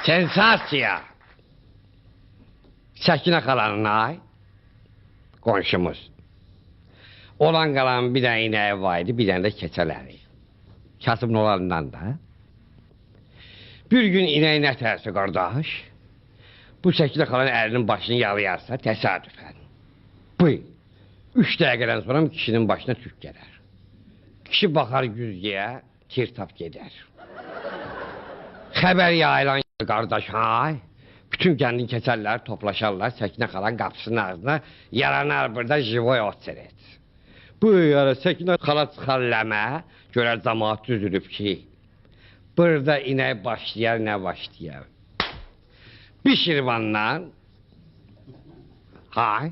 Sensasiya. Səkinə xalanın ay, qonşumuz. Olan qalan bir dənə inəyi var idi, bir dənə də keçələri. Kasımın olanından da. Bir gün inəyi nə tərsi qardaş, bu Səkinə xalanın əlinin başını yalayarsa təsadüfən. Bu, 3 dəqiqədən sonra kişinin başına tük gələr. Kişi baxar güzgəyə, tir tap gedər. Xəbər yayılan qardaş, hay, bütün kəndin keçərlər, toplaşarlar, Səkinə xalan qapısının ağzına, yaranar burada jivoy ot seret. Bu yara Səkinə xala çıxar ləmə, görər camaat düzülüb ki, burada inək başlayar, nə başlayar. Bir şirvandan, hay,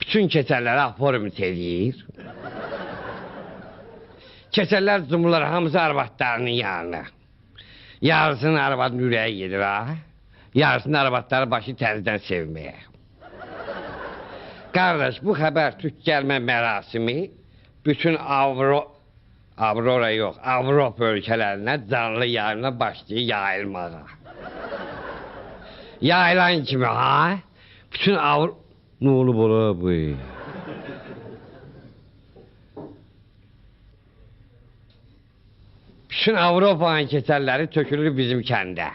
bütün keçərləri aformit edir. Keçərlər cumurlar hamısı arvadlarının yanına. Yarısının arvadın ürəyi gedir, ha? Yarısının arvadları başı təzdən sevməyə. Qardaş, bu xəbər tük gəlmə mərasimi bütün Avropa ölkələrinə canlı yayına başlayır yayılmağa. Yayılan kimi, ha? Bütün nə olub ola bu? Bütün Avropanın keçərləri tökülür bizim kəndə.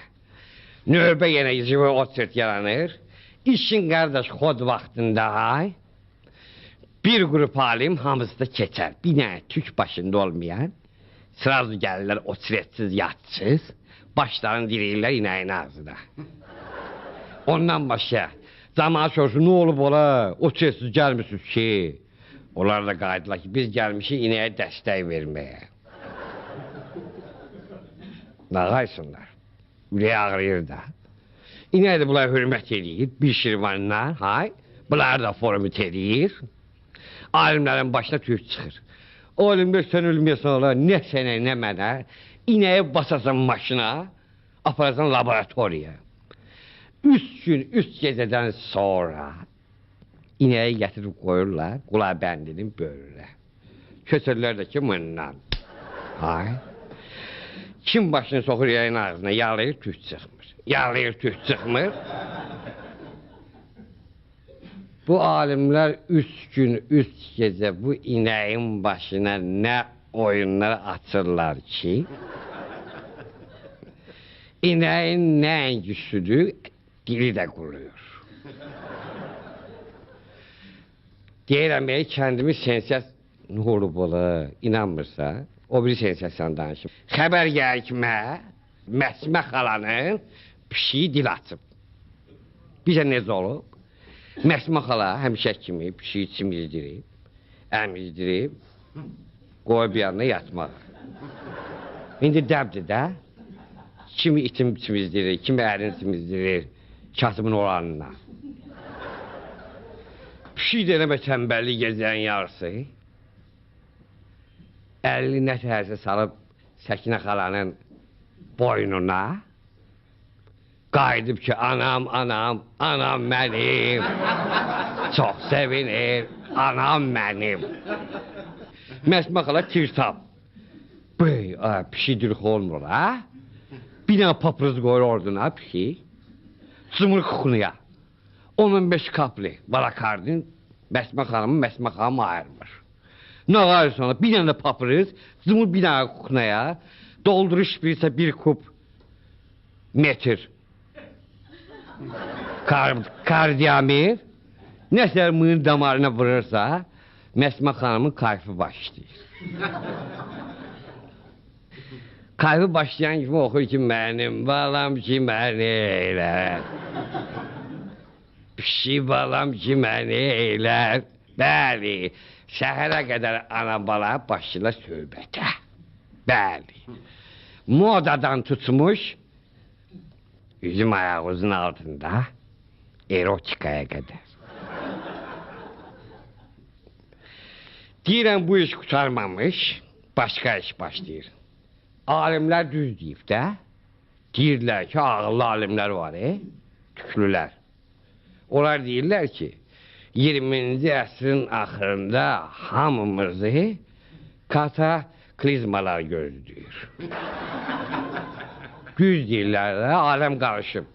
Növbə yenə izivə ot sert yaranır. İşin qardaş xod vaxtında, hay? Bir qrup alim hamısı da keçər. Bir nə tük başında olmayan. Sırazı gəlirlər o siretsiz, yatsız. Başlarını diriyirlər inəyin ağzına. Ondan başqa. Camaat soruşur, nə olub ola? O siretsiz gəlmişsiniz ki. Onlar da qaydılar ki, biz gəlmişik inəyə dəstək verməyə. Nağaysınlar. Ürəyi ağrıyır da. İnək də bunlar hürmət edir. Bir şirvanlar, hay. Bunlar da formit edir. Alimlərin başına tük çıxır. O alimlər sən ölməyəsən ola, nə sənə, nə mənə. İnəyi basasan maşına, aparasan laboratoriya. 3 gün, 3 gecədən sonra inəyi gətirib qoyurlar, qulabəndinin böyrünə. Köçürlər də ki, bundan. Hay. Kim başını soxur yayın ağzına, yalayır, tük çıxmır. Yalayır, tük çıxmır. Bu alimlər 3 gün, 3 gecə bu inəyin başına nə oyunlar açırlar ki, inəyin nəinki südü, dili də quruyur. Deyirəm, kəndimi sensiyas nə olub ola, inanmırsa, o bir sensiyasyon danışım. Xəbər gəlir ki, Məsmə xalanın pişiyi dil açıb. Bizə necə olub? Məsmə xala həmişə kimi pişiyi çimizdirib, əmizdirib, qoyub yanına yatmaq. İndi dəbdir də, kimi itim çimizdirir, kimi ərin çimizdirir, kasımın olanına. Pişiyi də eləmə təmbəlli gecənin yarısı. Əlini nə tərsə salıb Səkinə xalanın boynuna, qayıdıb ki, anam, anam, anam mənim, çox sevinir, anam mənim. Məsmə xala tirtab. Bəy, pişi dürük olmur, ha? Bir dənə paprız qoyur orduna, pişi, cımır kuxunuya. 15 kapli, balakardin, Məsmə xalamı ayırmır. Nə var sonra, bir dənə paprız, cımır bir dənə kuxunuya, dolduruş birsə bir kub metr. Kardiyamir, nəsə mığın damarına vurursa, Məsmə xanımın kayfı başlayır. Kayfı başlayan kimi oxuyur ki, mənim balam ki, məni eylər. Pişi balam ki, məni eylər. Bəli, səhərə qədər ana bala başlayırlar söhbətə. Bəli, modadan tutmuş, üzüm ayağımızın altında, erotikaya qədər. Deyirəm, bu iş qutarmamış, başqa iş başlayır. Alimlər düz deyib də, deyirlər ki, ağıllı alimlər var, tüklülər. Onlar deyirlər ki, 20-ci əsrin axırında hamımızı kataklizmalar gözləyir. Güz deyirlər də, aləm qarışıb.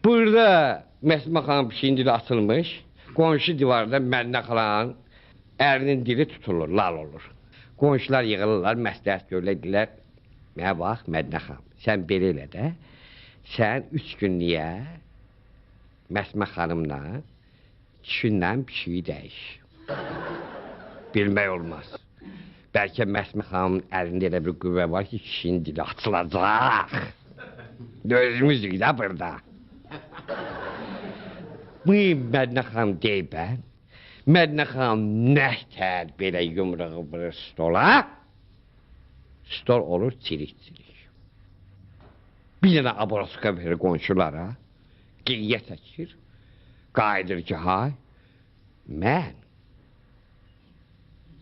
Burada Məsmə xanım pişiyin dili atılmış, qonşu divarda Mədinə xalanın ərinin dili tutulur, lal olur. Qonşular yığılırlar, məsləhət görürlər, mənə bax, Mədinə xanım, sən belə elə də, sən 3 günlüyə Məsmə xanımla, kişinlə pişiyi dəyiş. Bilmək olmaz. Bəlkə Məsmə xanımın əlində elə bir qüvvə var ki, kişinin dili açılacaq. Dözümüzük də burada. Bu Mədinə xanım deyib bən, Mədinə xanım nəhtər belə yumruğu vurur stola, stol olur çilik-çilik. Bir dənə abroska verir qonşulara, qeyyə çəkir, qayıdır ki, hay, mən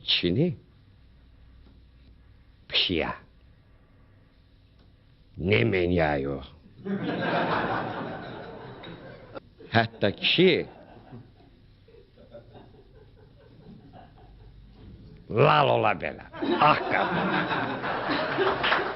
kişini pişiyə, ne menyayo. Hətta kişi lal ola belə, ah qadın.